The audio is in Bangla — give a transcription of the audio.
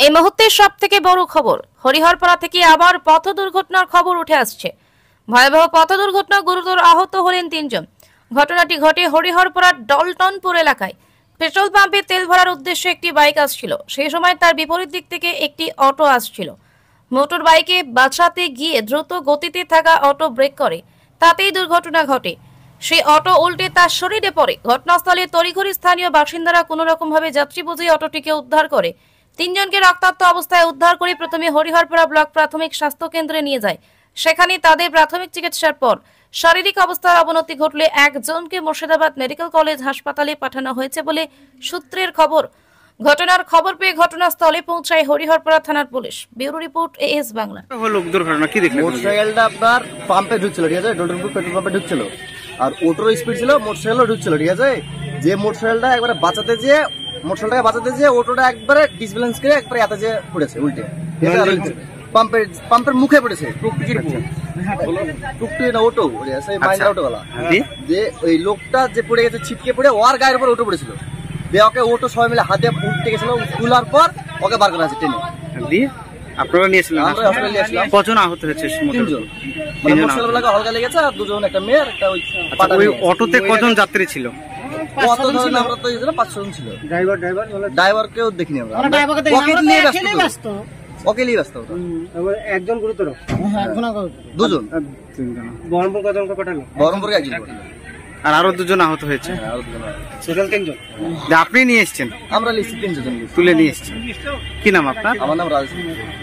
এই মুহূর্তের সবথেকে বড় খবর, হরিহরপাড়া থেকে আবার পথ দুর্ঘটনার খবর উঠে আসছে। ভয়াবহ পথ দুর্ঘটনা, গুরুতর আহত হলেন 3 জন। ঘটনাটি ঘটে হরিহরপাড়ার ডলটনপুর এলাকায়। পেট্রোল পাম্পে তেল ভরার উদ্দেশ্যে একটি বাইক আসছিল। সেই সময় তার বিপরীত দিক থেকে একটি অটো আসছিল। মোটর বাইকে বাঁচাতে গিয়ে দ্রুত গতিতে থাকা অটো ব্রেক করে, তাতেই দুর্ঘটনা ঘটে। সেই অটো উল্টে তার শরীরে পড়ে। ঘটনাস্থলে তড়িঘড়ি স্থানীয় বাসিন্দারা কোনো রকম ভাবে যাত্রী বুঝিয়ে অটোটিকে উদ্ধার করে। 3 জনকে রক্তাক্ত অবস্থায় উদ্ধার করে প্রথমে হরিহরপাড়া ব্লক প্রাথমিক স্বাস্থ্য কেন্দ্রে নিয়ে যায়। সেখানে তাদের প্রাথমিক চিকিৎসার পর শারীরিক অবস্থার অবনতি ঘটলে 1 জনকে মুর্শিদাবাদ মেডিকেল কলেজ হাসপাতালে পাঠানো হয়েছে বলে সূত্রের খবর। ঘটনার খবর পেয়ে ঘটনাস্থলে পৌঁছায় হরিহরপাড়া থানার police. Bureau report, AS Bangla. হলো দুর্ঘটনা কি দেখলেন? মোটরসাইকেলটা আপনার পাম্পে ঢুকছিল, ঠিক আছে, ডলটনপুর পেট্রোল পাম্পে ঢুকছিল, আর অটোর স্পিড ছিল, মোটরসাইকেলও ঢুকছিল, ঠিক আছে। যে মোটরসাইকেলটা একবারে বাঁচাতে যেয়ে ওটোটা একবারে ডিসব্যালেন্স করে একবারে এত যে পড়েছে উল্টে, পাম্পের মুখে পড়েছে। টুকটুকি না ওটো, মাইন্ডা অটোওয়ালা, যে ওই লোকটা যে পড়ে গেছে ছিটকে পড়ে ওর গায়ের উপর ওটো পড়েছিল। দিয়ে ওকে ওটো সবাই মিলে হাতে উঠতে গেছিল, তোলার পর ওকে বার করা আছে টেনে। দিয়ে আপনারা নিয়েছিলেন? আমরা হসপিটালে নিয়েছিলাম। কজন আহত হয়েছে? 3 জন। মানে মোটরসাইকেলওয়ালাকে হালকা লেগেছে, আর 2 জন, একটা মেয়ে আর একটা ওই অটোতে কজন যাত্রী ছিল? কত জন আমরা তো 5 জন ছিল। ড্রাইভারকেও দেখিনি আমরা। ওকে নিয়ে ব্যস্ত। একজন গুরুতর, 2 জন। বহরমপুর কজনকে পাঠালো? বহরমপুরে 1 জন পাঠালো। আর আরো 2 জন আহত হয়েছে। টোটাল 3 জন। আপনি নিয়ে এসছেন? আমরা লিস্ট 3 জন তুলে নিয়ে এসছেন। কি নাম আপনার? আমার নাম রাজেশ।